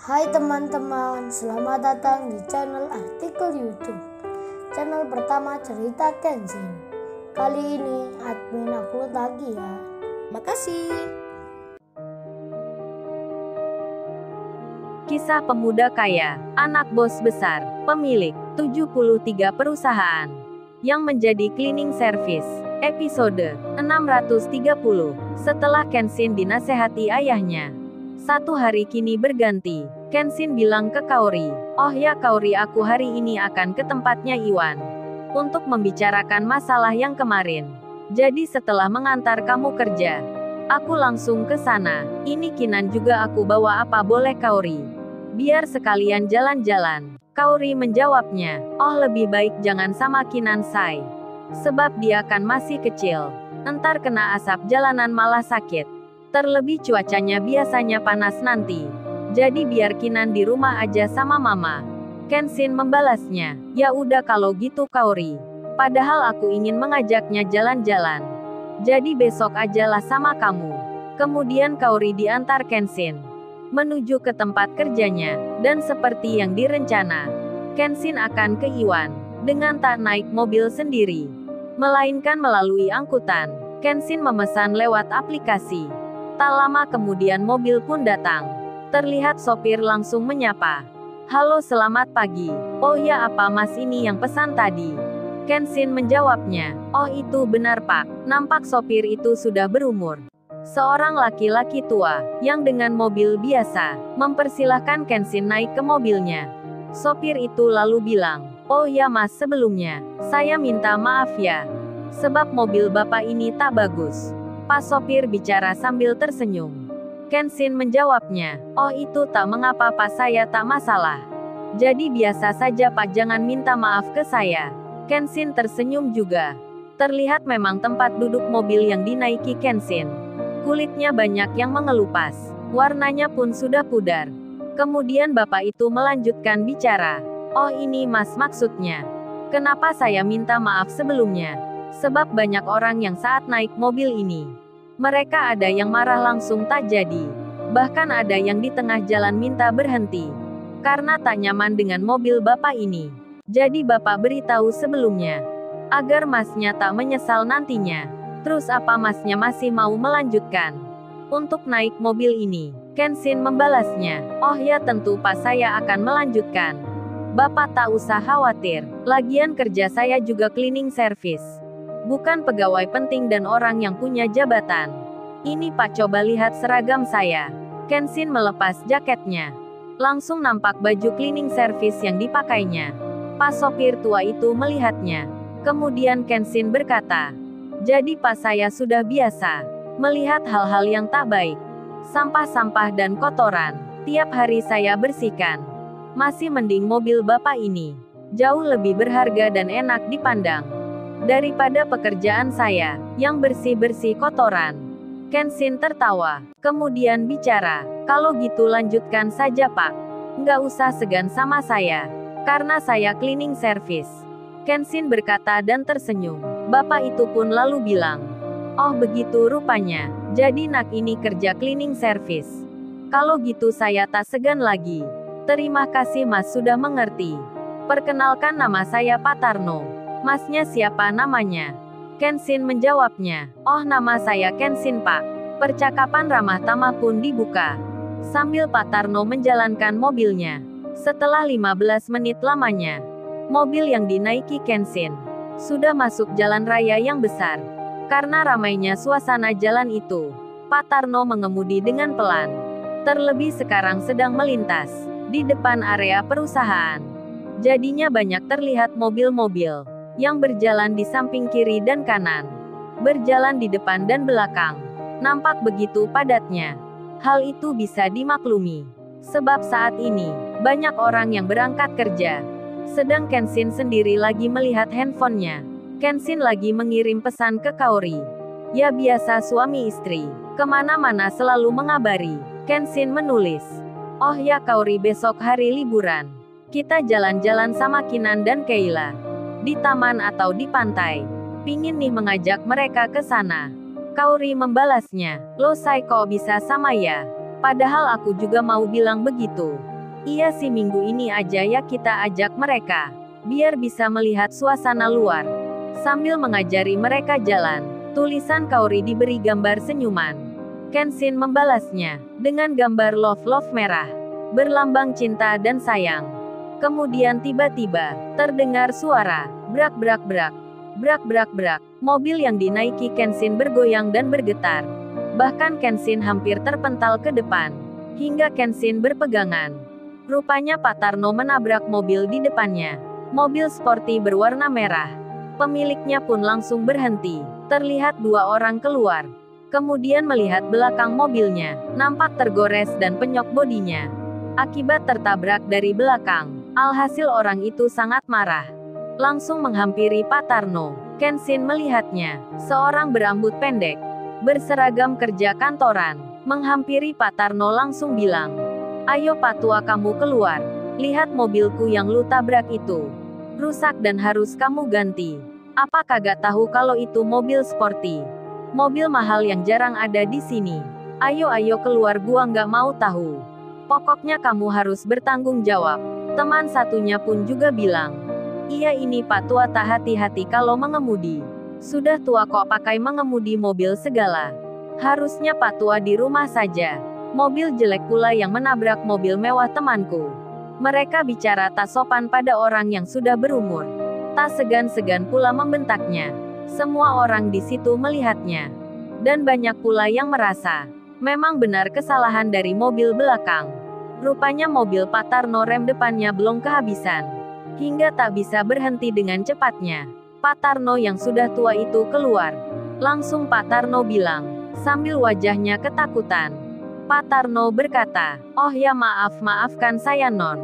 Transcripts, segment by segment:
Hai teman-teman, selamat datang di channel artikel YouTube. Channel pertama cerita Kenshin. Kali ini admin upload lagi ya. Makasih. Kisah pemuda kaya, anak bos besar, pemilik 73 perusahaan, yang menjadi cleaning service. Episode 630. Setelah Kenshin dinasehati ayahnya, satu hari kini berganti. Kenshin bilang ke Kaori, "Oh ya Kaori, aku hari ini akan ke tempatnya Iwan untuk membicarakan masalah yang kemarin. Jadi setelah mengantar kamu kerja, aku langsung ke sana. Ini Kinan juga aku bawa, apa boleh Kaori? Biar sekalian jalan-jalan." Kaori menjawabnya, "Oh lebih baik jangan sama Kinan Sai. Sebab dia kan masih kecil. Entar kena asap jalanan malah sakit. Terlebih cuacanya biasanya panas nanti. Jadi biar Kinan di rumah aja sama mama." Kenshin membalasnya, "Ya udah kalau gitu Kaori. Padahal aku ingin mengajaknya jalan-jalan. Jadi besok ajalah sama kamu." Kemudian Kaori diantar Kenshin menuju ke tempat kerjanya, dan seperti yang direncana, Kenshin akan ke Iwan dengan tak naik mobil sendiri, melainkan melalui angkutan. Kenshin memesan lewat aplikasi. Tak lama kemudian mobil pun datang. Terlihat sopir langsung menyapa. "Halo, selamat pagi." "Oh ya, apa mas ini yang pesan tadi?" Kenshin menjawabnya. "Oh itu benar pak." Nampak sopir itu sudah berumur. Seorang laki-laki tua, yang dengan mobil biasa, mempersilahkan Kenshin naik ke mobilnya. Sopir itu lalu bilang, "Oh ya mas, sebelumnya, saya minta maaf ya. Sebab mobil bapak ini tak bagus." Pas sopir bicara sambil tersenyum. Kenshin menjawabnya, "Oh itu tak mengapa pak, saya tak masalah. Jadi biasa saja pak, jangan minta maaf ke saya." Kenshin tersenyum juga. Terlihat memang tempat duduk mobil yang dinaiki Kenshin, kulitnya banyak yang mengelupas. Warnanya pun sudah pudar. Kemudian bapak itu melanjutkan bicara. "Oh ini mas, maksudnya, kenapa saya minta maaf sebelumnya? Sebab banyak orang yang saat naik mobil ini, mereka ada yang marah langsung tak jadi. Bahkan ada yang di tengah jalan minta berhenti, karena tak nyaman dengan mobil bapak ini. Jadi bapak beritahu sebelumnya, agar masnya tak menyesal nantinya. Terus apa masnya masih mau melanjutkan untuk naik mobil ini?" Kenshin membalasnya, "Oh ya tentu pak, saya akan melanjutkan. Bapak tak usah khawatir. Lagian kerja saya juga cleaning service. Bukan pegawai penting dan orang yang punya jabatan. Ini pak, coba lihat seragam saya." Kenshin melepas jaketnya. Langsung nampak baju cleaning service yang dipakainya. Pas sopir tua itu melihatnya. Kemudian Kenshin berkata, "Jadi pak, saya sudah biasa melihat hal-hal yang tak baik. Sampah-sampah dan kotoran. Tiap hari saya bersihkan. Masih mending mobil bapak ini. Jauh lebih berharga dan enak dipandang daripada pekerjaan saya, yang bersih-bersih kotoran." Kenshin tertawa. Kemudian bicara, "Kalau gitu lanjutkan saja pak. Nggak usah segan sama saya. Karena saya cleaning service." Kenshin berkata dan tersenyum. Bapak itu pun lalu bilang, "Oh begitu rupanya. Jadi nak ini kerja cleaning service. Kalau gitu saya tak segan lagi. Terima kasih mas sudah mengerti. Perkenalkan nama saya Pak Tarno. Masnya siapa namanya?" Kenshin menjawabnya, "Oh nama saya Kenshin pak." Percakapan ramah tamah pun dibuka, sambil Pak Tarno menjalankan mobilnya. Setelah 15 menit lamanya, mobil yang dinaiki Kenshin sudah masuk jalan raya yang besar. Karena ramainya suasana jalan itu, Pak Tarno mengemudi dengan pelan. Terlebih sekarang sedang melintas di depan area perusahaan. Jadinya banyak terlihat mobil-mobil yang berjalan di samping kiri dan kanan, berjalan di depan dan belakang. Nampak begitu padatnya. Hal itu bisa dimaklumi, sebab saat ini, banyak orang yang berangkat kerja. Sedang Kenshin sendiri lagi melihat handphonenya. Kenshin lagi mengirim pesan ke Kaori. Ya biasa suami istri, kemana-mana selalu mengabari. Kenshin menulis, "Oh ya Kaori, besok hari liburan. Kita jalan-jalan sama Kinan dan Keila. Di taman atau di pantai. Pingin nih mengajak mereka ke sana." Kaori membalasnya, "Lo say kok bisa sama ya? Padahal aku juga mau bilang begitu. Iya sih, minggu ini aja ya kita ajak mereka. Biar bisa melihat suasana luar. Sambil mengajari mereka jalan, tulisan Kaori diberi gambar senyuman. Kenshin membalasnya, dengan gambar love merah. Berlambang cinta dan sayang. Kemudian tiba-tiba, terdengar suara, brak brak brak. Brak brak brak. Mobil yang dinaiki Kenshin bergoyang dan bergetar. Bahkan Kenshin hampir terpental ke depan. Hingga Kenshin berpegangan. Rupanya Pak Tarno menabrak mobil di depannya. Mobil sporty berwarna merah. Pemiliknya pun langsung berhenti. Terlihat dua orang keluar. Kemudian melihat belakang mobilnya, nampak tergores dan penyok bodinya. Akibat tertabrak dari belakang. Alhasil orang itu sangat marah. Langsung menghampiri Pak Tarno. Kenshin melihatnya, seorang berambut pendek, berseragam kerja kantoran, menghampiri Pak Tarno langsung bilang, "Ayo Pak Tua, kamu keluar. Lihat mobilku yang lu tabrak itu. Rusak dan harus kamu ganti. Apa kagak tahu kalau itu mobil sporty? Mobil mahal yang jarang ada di sini. Ayo keluar, gua nggak mau tahu. Pokoknya kamu harus bertanggung jawab." Teman satunya pun juga bilang, "Iya ini Pak Tua tak hati-hati kalau mengemudi. Sudah tua kok pakai mengemudi mobil segala. Harusnya Pak Tua di rumah saja. Mobil jelek pula yang menabrak mobil mewah temanku." Mereka bicara tak sopan pada orang yang sudah berumur. Tak segan-segan pula membentaknya. Semua orang di situ melihatnya. Dan banyak pula yang merasa, memang benar kesalahan dari mobil belakang. Rupanya mobil Pak Tarno rem depannya belum kehabisan. Hingga tak bisa berhenti dengan cepatnya. Pak Tarno yang sudah tua itu keluar. Langsung Pak Tarno bilang, sambil wajahnya ketakutan. Pak Tarno berkata, "Oh ya maafkan saya Non.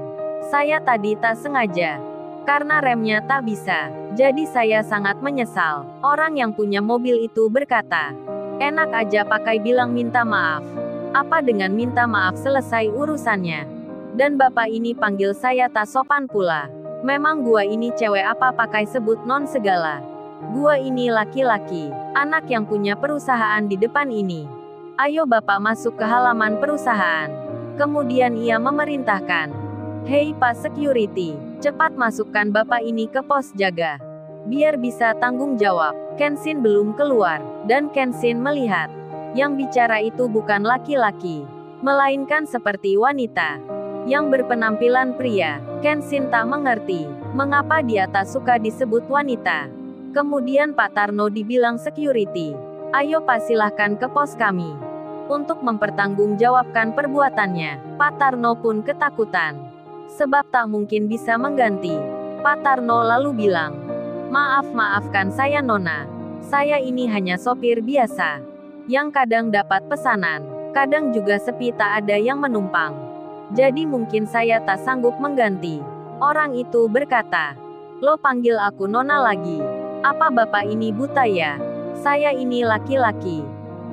Saya tadi tak sengaja. Karena remnya tak bisa. Jadi saya sangat menyesal." Orang yang punya mobil itu berkata, "Enak aja pakai bilang minta maaf. Apa dengan minta maaf selesai urusannya? Dan bapak ini panggil saya tak sopan pula. Memang gua ini cewek apa pakai sebut non segala? Gua ini laki-laki, anak yang punya perusahaan di depan ini. Ayo bapak masuk ke halaman perusahaan." Kemudian ia memerintahkan, "Hei Pak Security, cepat masukkan bapak ini ke pos jaga. Biar bisa tanggung jawab." Kenshin belum keluar, dan Kenshin melihat, yang bicara itu bukan laki-laki, melainkan seperti wanita, yang berpenampilan pria. Kenshin tak mengerti, mengapa dia tak suka disebut wanita. Kemudian Pak Tarno dibilang security, "Ayo Pak silahkan ke pos kami. Untuk mempertanggungjawabkan perbuatannya." Pak Tarno pun ketakutan. Sebab tak mungkin bisa mengganti. Pak Tarno lalu bilang, Maafkan saya Nona. Saya ini hanya sopir biasa. Yang kadang dapat pesanan. Kadang juga sepi tak ada yang menumpang. Jadi mungkin saya tak sanggup mengganti." Orang itu berkata, "Lo panggil aku Nona lagi. Apa bapak ini buta ya? Saya ini laki-laki.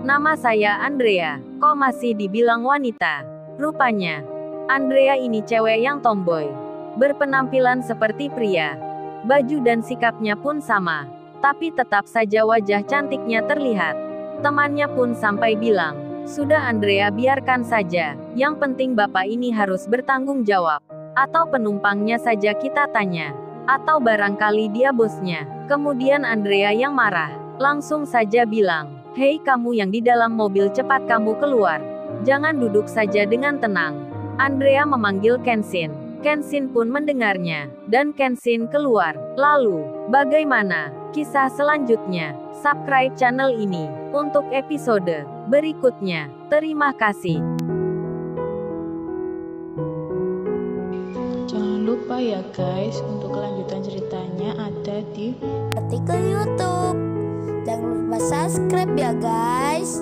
Nama saya Andrea. Kok masih dibilang wanita?" Rupanya, Andrea ini cewek yang tomboy. Berpenampilan seperti pria. Baju dan sikapnya pun sama. Tapi tetap saja wajah cantiknya terlihat. Temannya pun sampai bilang, "Sudah Andrea, biarkan saja. Yang penting bapak ini harus bertanggung jawab. Atau penumpangnya saja kita tanya. Atau barangkali dia bosnya." Kemudian Andrea yang marah, langsung saja bilang, "Hei kamu yang di dalam mobil, cepat kamu keluar. Jangan duduk saja dengan tenang." Andrea memanggil Kenshin. Kenshin pun mendengarnya, dan Kenshin keluar. Lalu, bagaimana kisah selanjutnya? Subscribe channel ini untuk episode berikutnya. Terima kasih. Jangan lupa ya guys, untuk kelanjutan ceritanya ada di Artikel YouTube. Jangan lupa subscribe ya guys.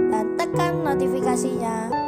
Dan tekan notifikasinya.